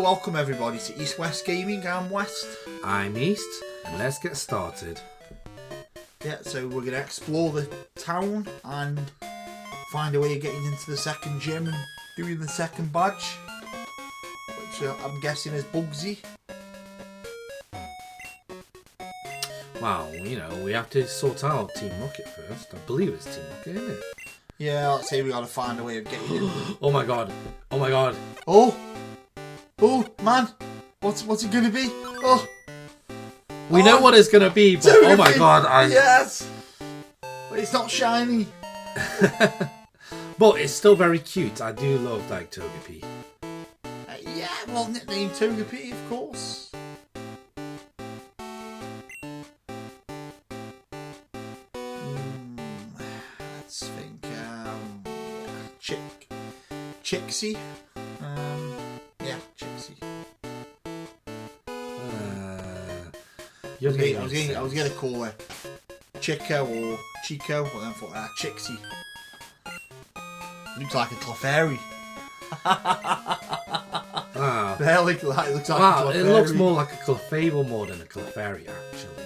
welcome everybody to East West Gaming. I'm West. I'm East, and let's get started. Yeah, so we're going to explore the town and find a way of getting into the second gym and doing the second badge, which I'm guessing is Bugsy. Well, you know, we have to sort out Team Rocket first. I believe it's Team Rocket, isn't it? Yeah, let's say we got to find a way of getting in. Oh my god. Oh my god. Oh, man. What's it going to be? Oh. We know what it's going to be, but oh my god. Yes. But it's not shiny. But it's still very cute. I do love, like, Togepi. Yeah, well, nickname Togepi, of course. Let's think. Chixie. Yeah, Chixie. I was going to call her Chico or Chico, but then I thought, Chixie. Looks like a Clefairy. Looks like a Clefairy. It looks more like a Clefable more than a Clefairy, actually.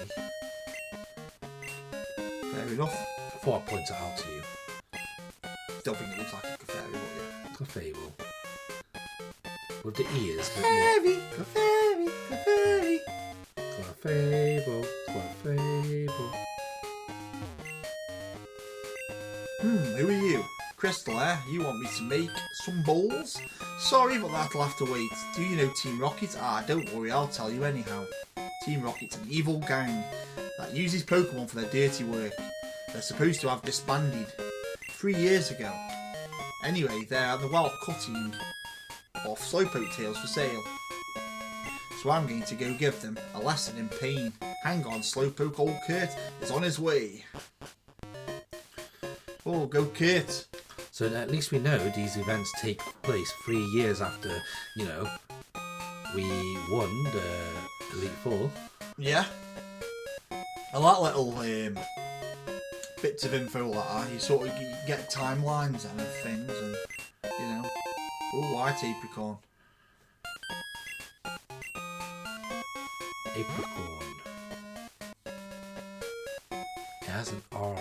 Fair enough. I thought I'd point it out to you. Don't think it looks like a Clefairy, would you? Clefable. With the ears. Clefairy. Clefable. Who are you? Crystal, you want me to make some balls? Sorry, but that'll have to wait. Do you know Team Rocket? Don't worry, I'll tell you anyhow. Team Rocket's an evil gang that uses Pokemon for their dirty work. They're supposed to have disbanded 3 years ago. Anyway, they're at the well cutting off Slowpoke tails for sale. So I'm going to go give them a lesson in pain. Hang on, Slowpoke, old Kurt is on his way. Oh, go Kurt. So at least we know these events take place 3 years after, you know, we won the Elite Four. Yeah. I like little bits of info like that. You get timelines and things, and you know. Oh, white apricot. Apricot. It has an R.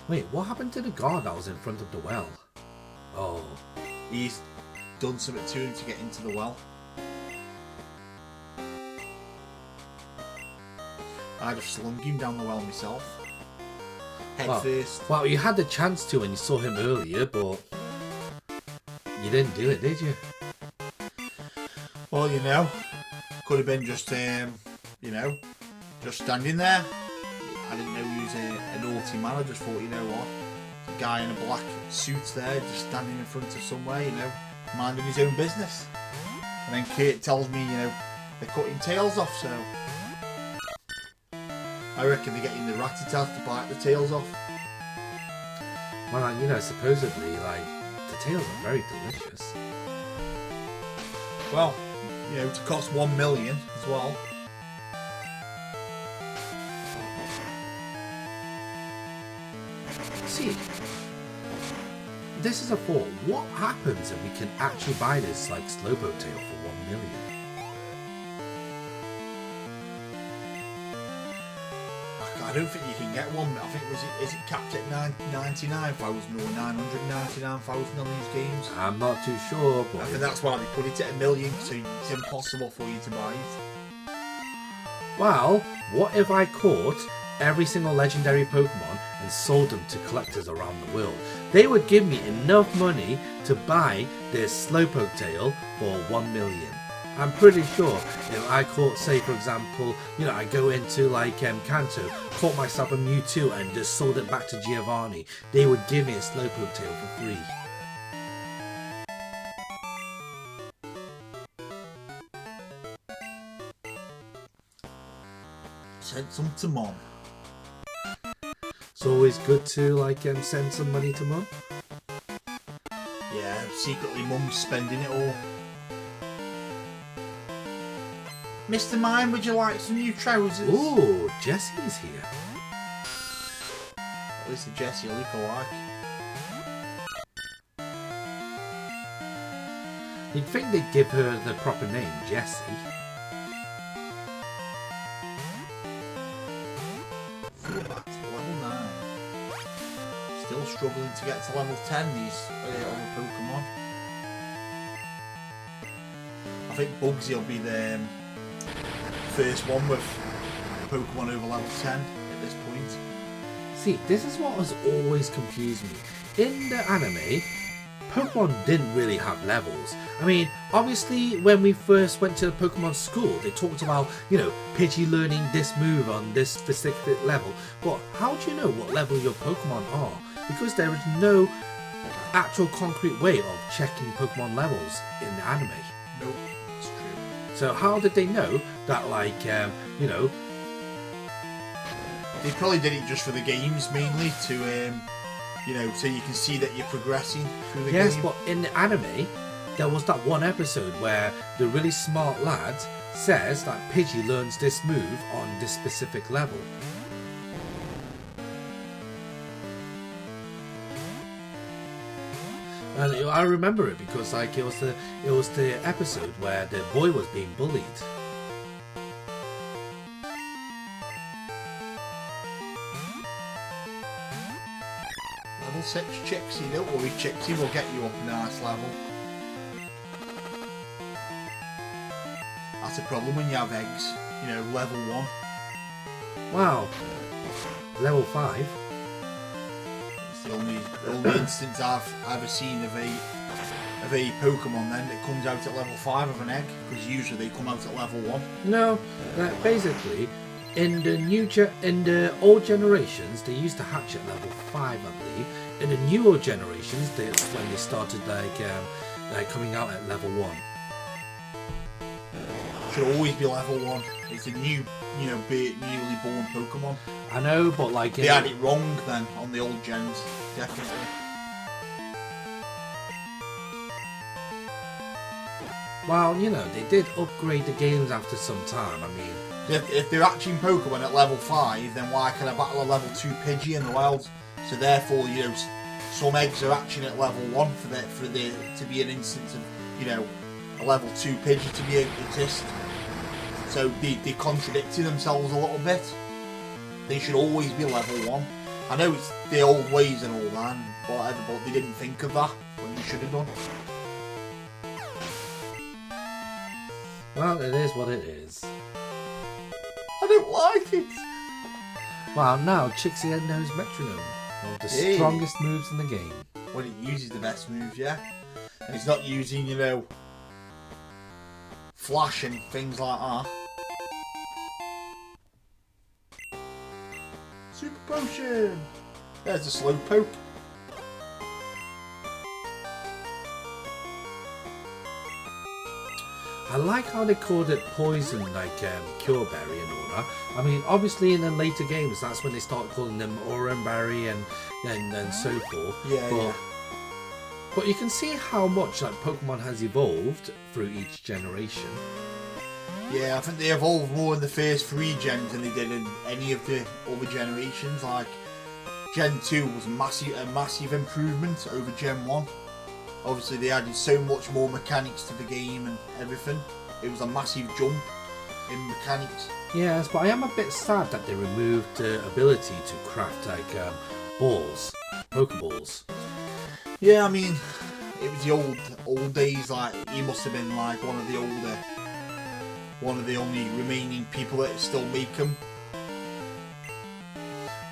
Wait, what happened to the guard that was in front of the well? Oh. He's done something to him to get into the well. I'd have slung him down the well myself. Head first. Well, you had the chance to when you saw him earlier, but you didn't do it, did you? Well, you know, could have been just, just standing there. I didn't know he was a naughty man. I just thought, you know what, a guy in a black suit there, just standing in front of somewhere, you know, minding his own business. And then Kurt tells me, you know, they're cutting tails off, so I reckon they're getting the Rattatas to bite the tails off. Well, you know, supposedly, like, the tails are very delicious. Well, you know, to cost 1 million as well. See, this is a thought. What happens if we can actually buy this, like, Slowpoke tail for 1 million? I don't think you can get one. I think is it capped at 99,000 or 999,000 on these games? I'm not too sure, but I think that's why they put it at 1 million, so it's impossible for you to buy it. Well, what if I caught every single legendary Pokemon and sold them to collectors around the world? They would give me enough money to buy this Slowpoke tail for 1 million. I'm pretty sure if I caught, say for example, you know, I go into like Kanto, caught myself a Mewtwo and just sold it back to Giovanni, they would give me a Slowpoke tail for free. Send some to Mom. It's always good to like send some money to Mum. Yeah, secretly Mum's spending it all. Mr. Mime, would you like some new trousers? Ooh, Jessie's here. is the Jessie lookalike. You'd think they'd give her the proper name, Jessie. Back to level 9. Still struggling to get to level 10, these other Pokemon. I think Bugsy will be the first one with Pokemon over level 10 at this point. See, this is what has always confused me. In the anime, Pokemon didn't really have levels. I mean, obviously, when we first went to the Pokemon school, they talked about, you know, Pidgey learning this move on this specific level. But how do you know what level your Pokemon are? Because there is no actual concrete way of checking Pokemon levels in the anime. Nope, that's true. So how did they know that, like, you know... They probably did it just for the games, mainly, to... you know, so you can see that you're progressing through the game. Yes, but in the anime, there was that one episode where the really smart lad says that Pidgey learns this move on this specific level. And I remember it because, like, it was the episode where the boy was being bullied. Level 6 Chixie, don't worry, Chixie will get you up a nice level. That's a problem when you have eggs, you know, level 1. Wow. Level 5? It's the only instance I've ever seen of a Pokemon then that comes out at level 5 of an egg, because usually they come out at level 1. No, basically, in the old generations, they used to hatch at level 5, I believe. In the newer generations, that's when they started like coming out at level 1. Should always be level 1. It's a new, you know, newly born Pokemon. I know, but like they had it wrong then on the old gens, definitely. Well, you know, they did upgrade the games after some time. I mean, if they're hatching Pokemon at level 5, then why can I battle a level 2 Pidgey in the wild? So therefore, you know, some eggs are hatching at level 1 for there to be an instance of, you know, a level 2 Pidgey to exist. So they contradicted themselves a little bit. They should always be level 1. I know it's the old ways and all that, and whatever, but they didn't think of that when they should have done. Well, it is what it is. I don't like it. Well, now Chixie knows Metronome, one of the strongest moves in the game. When it uses the best moves, yeah. And it's not using, you know, flash and things like that. Super Potion! There's a Slowpoke. I like how they called it poison, like Cure Berry and all that. I mean, obviously in the later games, that's when they start calling them Oran Berry and so forth. Yeah, But you can see how much like Pokemon has evolved through each generation. Yeah, I think they evolved more in the first 3 gens than they did in any of the other generations. Like, Gen 2 was a massive improvement over Gen 1. Obviously, they added so much more mechanics to the game and everything. It was a massive jump in mechanics. Yes, but I am a bit sad that they removed the ability to craft like balls, Pokeballs. Yeah, I mean, it was the old days. Like, he must have been like one of the only remaining people that still make them.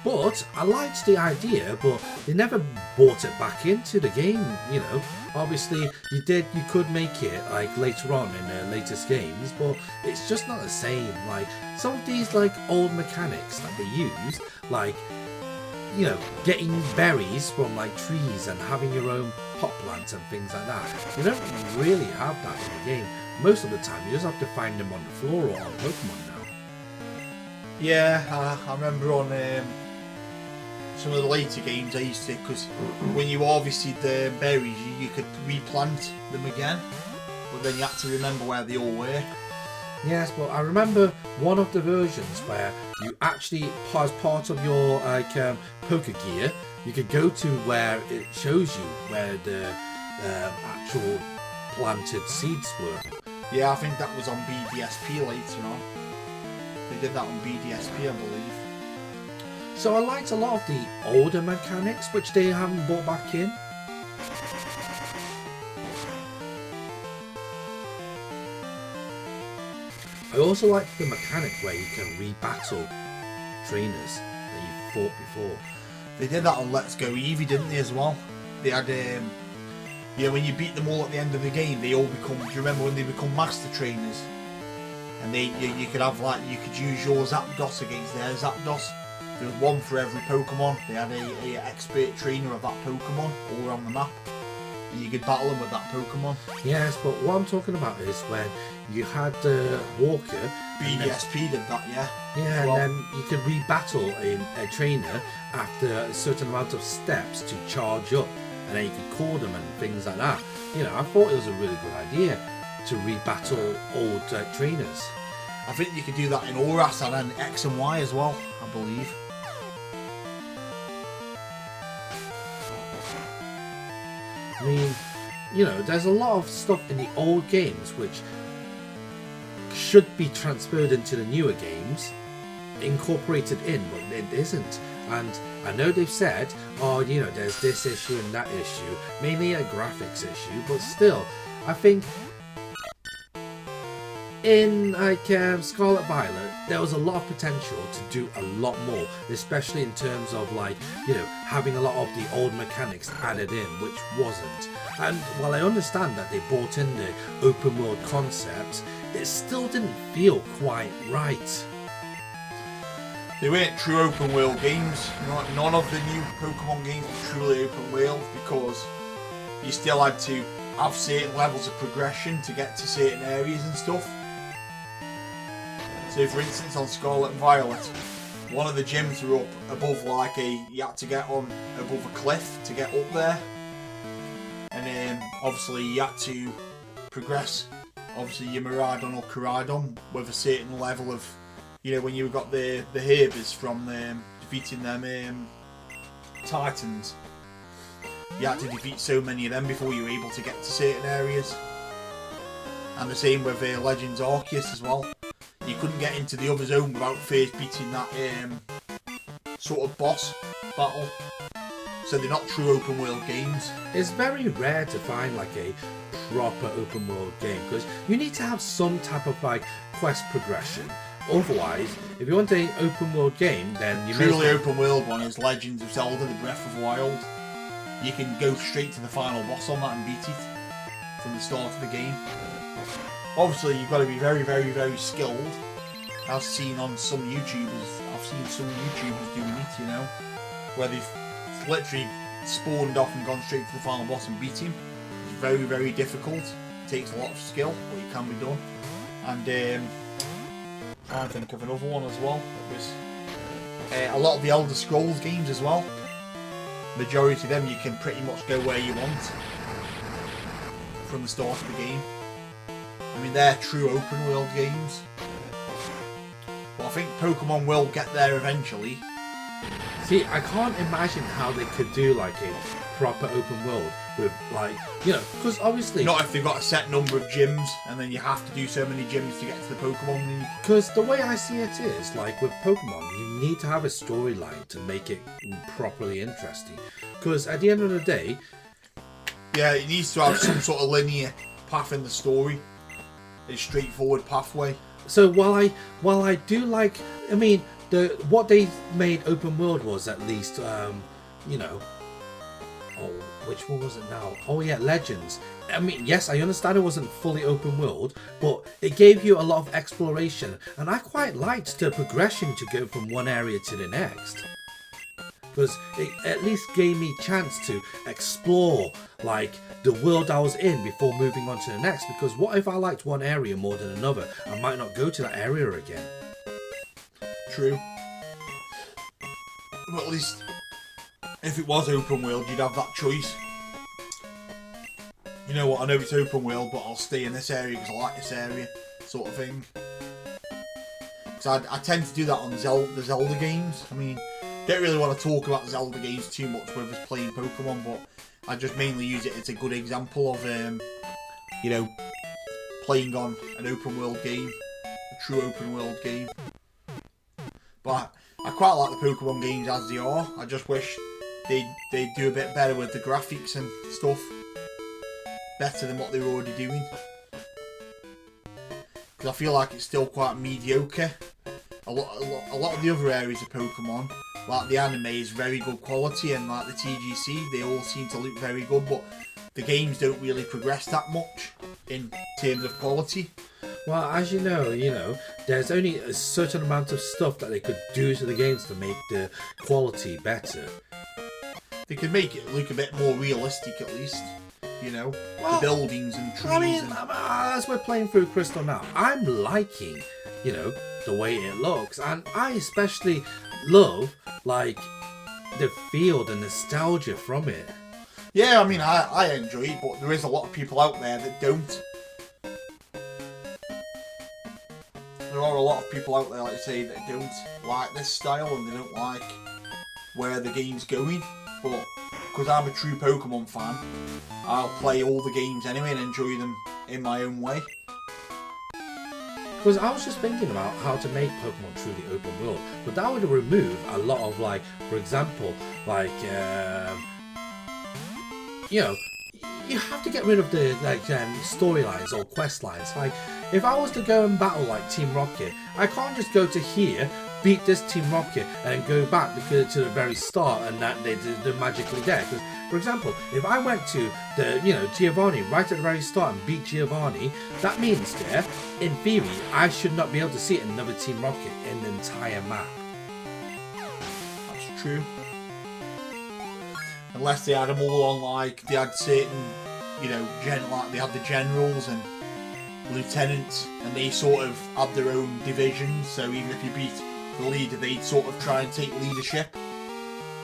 But I liked the idea, but they never brought it back into the game, you know. Obviously, you could make it like later on in the latest games, but it's just not the same. Like, some of these like old mechanics that they use, like, you know, getting berries from like trees and having your own pot plants and things like that. You don't really have that in the game. Most of the time, you just have to find them on the floor or on Pokemon now. Yeah, I remember on some of the later games I used to, because when you harvested the berries, you could replant them again, but then you had to remember where they all were. Yes, but I remember one of the versions where you actually, as part of your poker gear, you could go to where it shows you where the actual planted seeds were. Yeah, I think that was on BDSP later on. They did that on BDSP, I believe. So I liked a lot of the older mechanics, which they haven't brought back in. I also like the mechanic where you can rebattle trainers that you fought before. They did that on Let's Go Eevee, didn't they, as well? They had, when you beat them all at the end of the game, they all become, do you remember when they become master trainers? And you could have, like, you could use your Zapdos against their Zapdos. There was one for every Pokemon. They had a expert trainer of that Pokemon all around the map. And you could battle them with that Pokemon. Yes, but what I'm talking about is when you had Walker. BDSP did that, yeah. Yeah, well, and then you could rebattle a trainer after a certain amount of steps to charge up. And then you could call them and things like that. You know, I thought it was a really good idea to rebattle old trainers. I think you could do that in Oras and then X and Y as well, I believe. I mean, you know, there's a lot of stuff in the old games which should be transferred into the newer games, incorporated in, but it isn't. And I know they've said, oh, you know, there's this issue and that issue, mainly a graphics issue, but still, I think in like Scarlet Violet, there was a lot of potential to do a lot more, especially in terms of like, you know, having a lot of the old mechanics added in, which wasn't. And while I understand that they brought in the open world concept, it still didn't feel quite right. They weren't true open world games. None of the new Pokemon games were truly open world because you still had to have certain levels of progression to get to certain areas and stuff. So for instance on Scarlet and Violet, one of the gyms were up above like you had to get on above a cliff to get up there. And obviously you had to progress, obviously your Miraidon or Koraidon with a certain level of, you know, when you got the Herbers from defeating them Titans, you had to defeat so many of them before you were able to get to certain areas. And the same with Legends Arceus as well. You couldn't get into the other zone without first beating that sort of boss battle. So they're not true open world games. It's very rare to find like a proper open world game because you need to have some type of like quest progression. Otherwise, if you want an open world game, then you truly open world one is Legends of Zelda: The Breath of the Wild. You can go straight to the final boss on that and beat it from the start of the game. Obviously, you've got to be very, very, very skilled. As seen on some YouTubers, I've seen some YouTubers doing it, you know, where they've literally spawned off and gone straight to the final boss and beat him. It's very, very difficult. It takes a lot of skill, but it can be done. And I can't think of another one as well. It was a lot of the Elder Scrolls games as well. Majority of them you can pretty much go where you want from the start of the game. I mean, they're true open world games. But I think Pokemon will get there eventually. See, I can't imagine how they could do like a proper open world with like, you know, because obviously... Not if they've got a set number of gyms and then you have to do so many gyms to get to the Pokemon League. Because the way I see it is, like with Pokemon, you need to have a storyline to make it properly interesting. Because at the end of the day... Yeah, it needs to have some sort of linear path in the story. A straightforward pathway. So while I do like, I mean, what they made open world was at least, you know, oh, which one was it now? Oh yeah, Legends. I mean, yes, I understand it wasn't fully open world, but it gave you a lot of exploration, and I quite liked the progression to go from one area to the next. Because it at least gave me a chance to explore like the world I was in before moving on to the next. Because what if I liked one area more than another? I might not go to that area again. True. But at least if it was open world, you'd have that choice. You know what, I know it's open world, but I'll stay in this area because I like this area, sort of thing. Because I tend to do that on the Zelda games. I mean, don't really want to talk about Zelda games too much with us playing Pokemon, but I just mainly use it as a good example of, you know, playing on an open world game, a true open world game. But I quite like the Pokemon games as they are. I just wish they'd do a bit better with the graphics and stuff. Better than what they were already doing. Because I feel like it's still quite mediocre. A lot of the other areas of Pokemon, like the anime, is very good quality, and like the TGC, they all seem to look very good, but the games don't really progress that much in terms of quality. Well, as you know, there's only a certain amount of stuff that they could do to the games to make the quality better. They could make it look a bit more realistic, at least. Well, the buildings and trees. I mean, as we're playing through Crystal now, I'm liking, the way it looks, and I especially love, like, the feel, the nostalgia from it. Yeah, I mean, I enjoy it, but there is a lot of people out there that don't. There are a lot of people out there, like I say, that don't like this style and they don't like where the game's going. But because I'm a true Pokemon fan, I'll play all the games anyway and enjoy them in my own way. Because I was just thinking about how to make Pokemon truly open world, but that would remove a lot of, like, for example, like, you have to get rid of the storylines or quest lines. Like, if I was to go and battle like Team Rocket, I can't just go to here, beat this Team Rocket, and go back to the very start, and that they're magically there. Because, for example, if I went to the Giovanni right at the very start and beat Giovanni, that means in theory, I should not be able to see another Team Rocket in the entire map. That's true. Unless they had them all on, like, they had certain, like they had the generals and lieutenants, and they sort of had their own divisions, so even if you beat the leader, they'd sort of try and take leadership.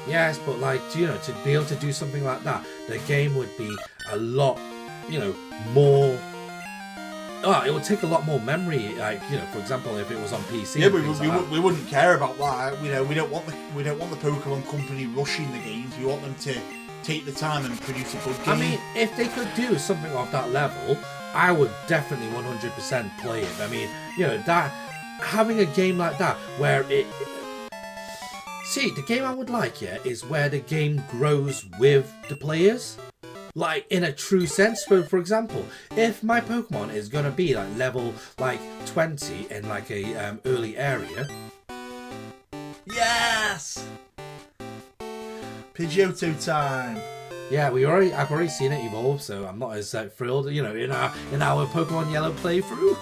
Yes, but, like, to be able to do something like that, the game would be a lot, more... it would take a lot more memory, like, for example, if it was on PC. Yeah, but we wouldn't care about that. We don't want the Pokemon company rushing the games. We want them to take the time and produce a good game. I mean, if they could do something of that level, I would definitely 100% play it. I mean, that having a game like that where it... See, the game I would like, is where the game grows with the players. Like, in a true sense. For example, if my Pokemon is going to be, like, level, 20 in, like, a early area... Yes! Pidgeotto time! Yeah, I've already seen it evolve, so I'm not as thrilled, in our Pokemon Yellow playthrough.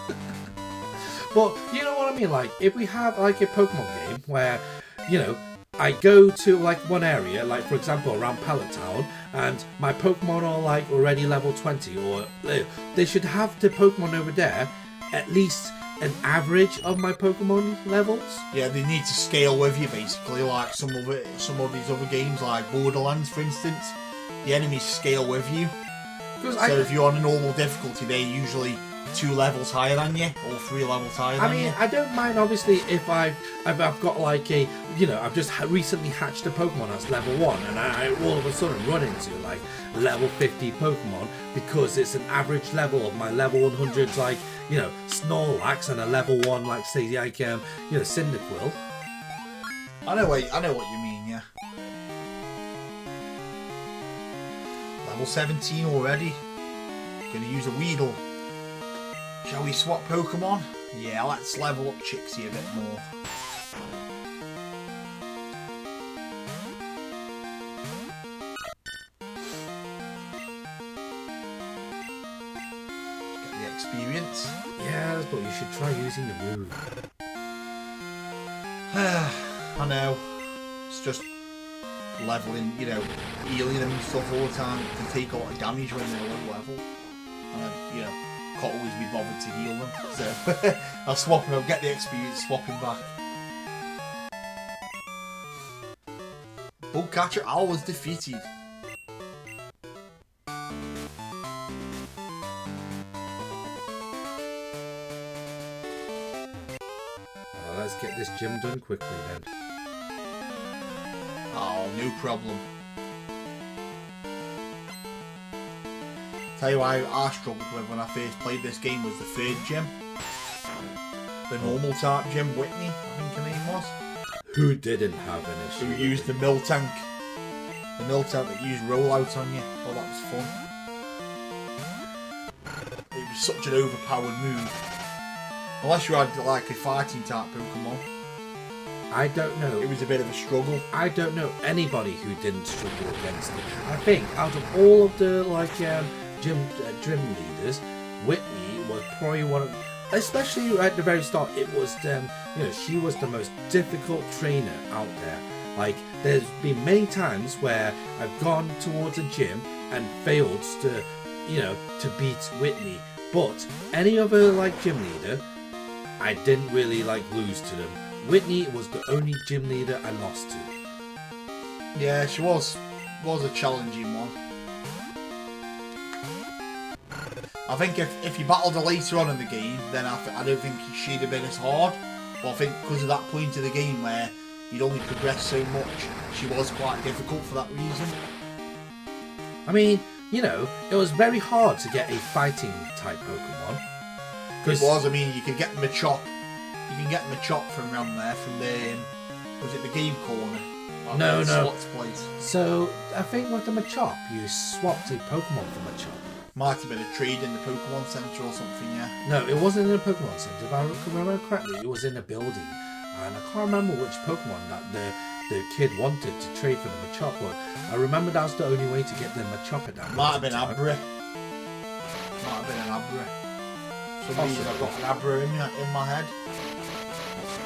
But, you know what I mean? Like, if we have, like, a Pokemon game where, I go to, like, one area, like, for example, around Pallet Town, and my Pokemon are, like, already level 20, or they should have the Pokemon over there at least an average of my Pokemon levels. Yeah, they need to scale with you, basically, like some of these other games, like Borderlands, for instance. The enemies scale with you. So if you're on a normal difficulty, they're usually 2 levels higher than you, or 3 levels higher than you. I don't mind, obviously, if I've got, like, a, I've just recently hatched a Pokemon that's level 1, and I all of a sudden run into, like, level 50 Pokemon, because it's an average level of my level 100s, like, Snorlax, and a level 1, like, say, like, Cyndaquil. I know what you mean, yeah. Level 17 already. Gonna use a Weedle. Shall we swap Pokemon? Yeah, let's level up Chixie a bit more. Get the experience. Yes, but you should try using the move. I know. It's just leveling, healing them and stuff all the time. It can take a lot of damage when they're low level. And can't always be bothered to heal them, so I'll swap them, I'll get the experience swapping back. Bugcatcher Owl was defeated. get this gym done quickly then. Oh, no problem. Tell you why I struggled with when I first played this game was the third gym. The normal type gym, Whitney, I think her name was. Who didn't have an issue? Who used the mill tank. The mill tank that used rollout on you. Oh, that was fun. It was such an overpowered move. Unless you had like a fighting type Pokemon. I don't know. It was a bit of a struggle. I don't know anybody who didn't struggle against it. I think out of all of the gym leaders, Whitney was probably one of, especially at the very start. It was she was the most difficult trainer out there. Like, there's been many times where I've gone towards a gym and failed to beat Whitney, but any other gym leader, I didn't really lose to them. Whitney was the only gym leader I lost to. Yeah, she was a challenging one. I think if you battled her later on in the game, then I don't think she'd have been as hard. But I think because of that point of the game where you'd only progressed so much, she was quite difficult for that reason. I mean, it was very hard to get a fighting type Pokemon. It was. I mean, you could get them a chop. You can get them a chop from around there, from the was it the game corner? No. Slots place. So I think with the Machop, you swapped a Pokemon for Machop. Might have been a trade in the Pokemon Center or something, yeah. No, it wasn't in a Pokemon Center. If I remember correctly, it was in a building. And I can't remember which Pokemon that the kid wanted to trade for the Machop. But I remember that was the only way to get the Machop at that. Might have been Abra. Might have been an Abra. For some reason I've got an Abra in my head.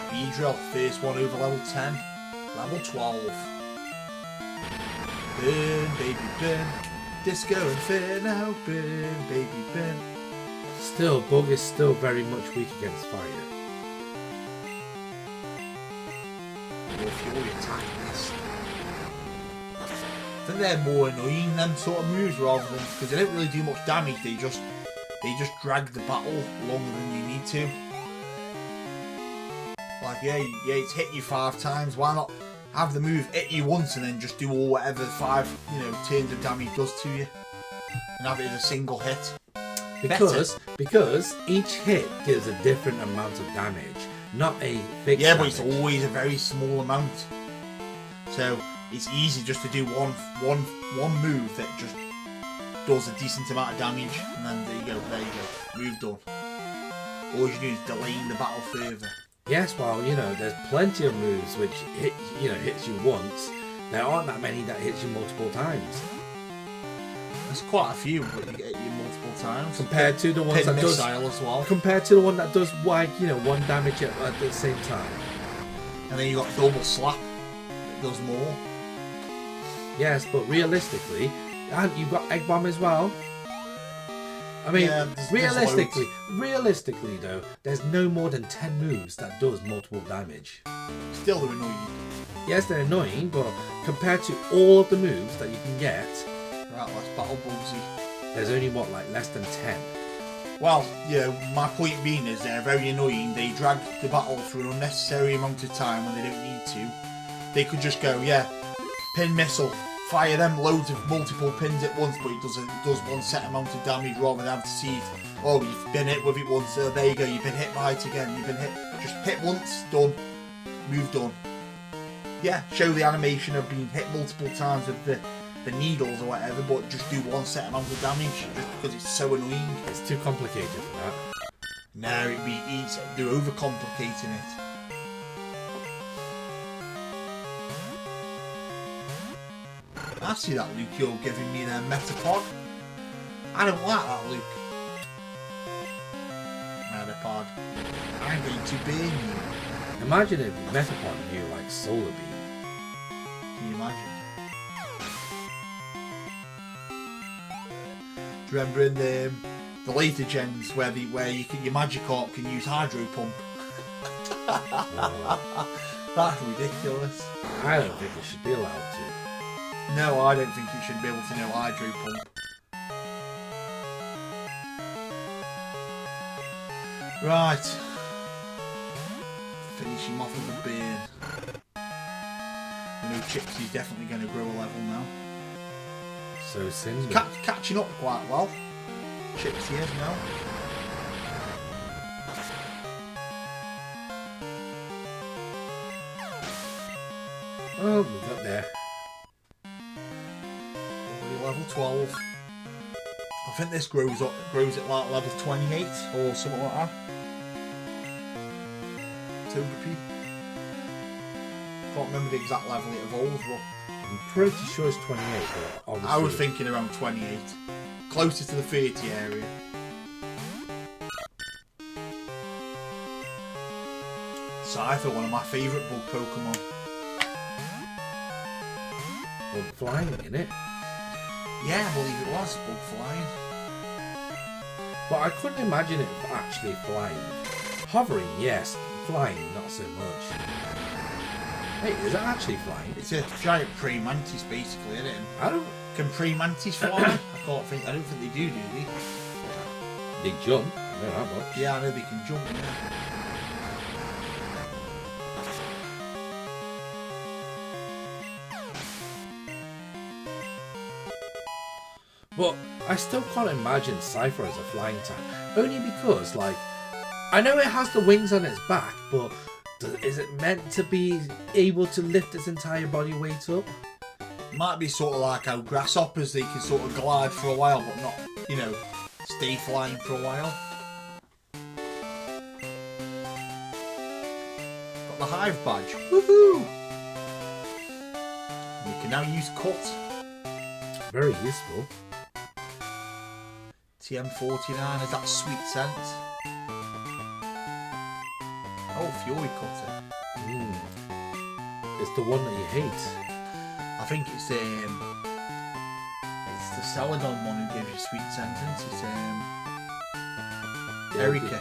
Beedrill, first one over level 10. Level 12. Burn, baby, burn. Disco Inferno, burn, baby, burn. Still, Bug is still very much weak against fire. Your Fury attack this. I think they're more annoying, them sort of moves, rather than, because they don't really do much damage. They just drag the battle longer than you need to. Like, yeah, it's hit you 5 times. Why not have the move hit you once and then just do all whatever 5 turns of damage does to you, and have it as a single hit? Because each hit gives a different amount of damage, not a fixed Yeah, but damage. it's always a very small amount. So it's easy just to do one move that just does a decent amount of damage, and then there you go, move done. All you do is delaying the battle further. Yes, well, there's plenty of moves which hits you once. There aren't that many that hits you multiple times. There's quite a few, but you get you multiple times. Compared to the ones that does as well. Compared to the one that does one damage at the same time. And then you got double slap that does more. Yes, but realistically, and you've got Egg Bomb as well. I mean, yeah, realistically though, there's no more than 10 moves that does multiple damage. Still they're annoying. Yes, they're annoying, but compared to all of the moves that you can get, right, let's battle Bugsy. There's only less than 10. Well, my point being is they're very annoying. They drag the battle for an unnecessary amount of time when they don't need to. They could just go, pin missile. Fire them loads of multiple pins at once, but it does one set amount of damage rather than have to see, oh, you've been hit with it once, there you go, you've been hit by it again, just hit once, done, move done. Yeah, show the animation of being hit multiple times with the needles or whatever, but just do one set amount of damage, just because it's so annoying. It's too complicated for that. No, they're overcomplicating it. I see that Luke you're giving me there, Metapod. I don't like that, Luke. Metapod. I'm going to burn you. Imagine if Metapod knew Solar Beam. Can you imagine? Do you remember in the later gens where your Magikarp can use Hydro Pump? That's ridiculous. I don't think it should be allowed to. No, I don't think you should be able to know Hydro Pump. Right. finish him off with a burn. You know, Chipsy's definitely going to grow a level now. So Cinder. Catching up quite well. Chipsy is now. Oh, we got there. Level 12. I think this grows at like level 28 or something like that. Togepi. Can't remember the exact level it evolves, but I'm pretty sure it's 28, but obviously... I was thinking around 28. Closer to the 30 area. Scyther, one of my favourite bug Pokemon. Bug flying, innit? Yeah, I believe it was bug flying. But I couldn't imagine it actually flying. Hovering, yes. Flying, not so much. Hey, is it actually flying? It's a giant praying mantis, basically, isn't it? I don't... Can praying mantis fly? I don't think they do they? They jump. I know that much. Yeah, I know they can jump, yeah. But I still can't imagine Cypher as a flying type. Only because, like, I know it has the wings on its back, but is it meant to be able to lift its entire body weight up? Might be sort of like how grasshoppers, they can sort of glide for a while, but not, you know, stay flying for a while. Got the Hive badge. Woohoo! We can now use Cut. Very useful. TM49 is that sweet scent. Oh, Fury Cutter. It's the one that you hate. I think it's the Celadon one who gives you sweet sentence. It's Erika.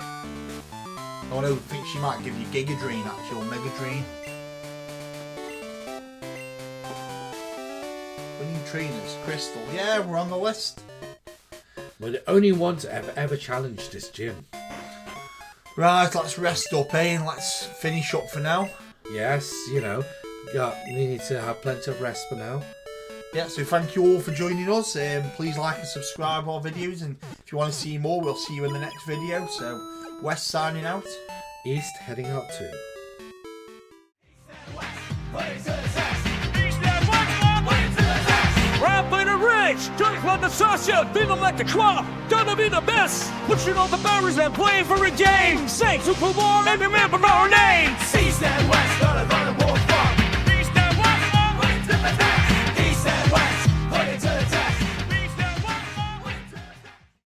Oh no, I think she might give you Giga Drain actually, or Mega Drain. Winning trainers, Crystal. Yeah, we're on the list. We're the only ones that have ever challenged this gym. Right, let's rest up, and let's finish up for now. Yes, you know, we need to have plenty of rest for now. Yeah, so thank you all for joining us. Please like and subscribe our videos, and if you want to see more, we'll see you in the next video. So, West signing out. East heading out too. Right by the ridge, drink like the sausage, feeling like the crop, gonna be the best. Pushing all the barriers and playing for a game. Say Super Bowl and remember our names.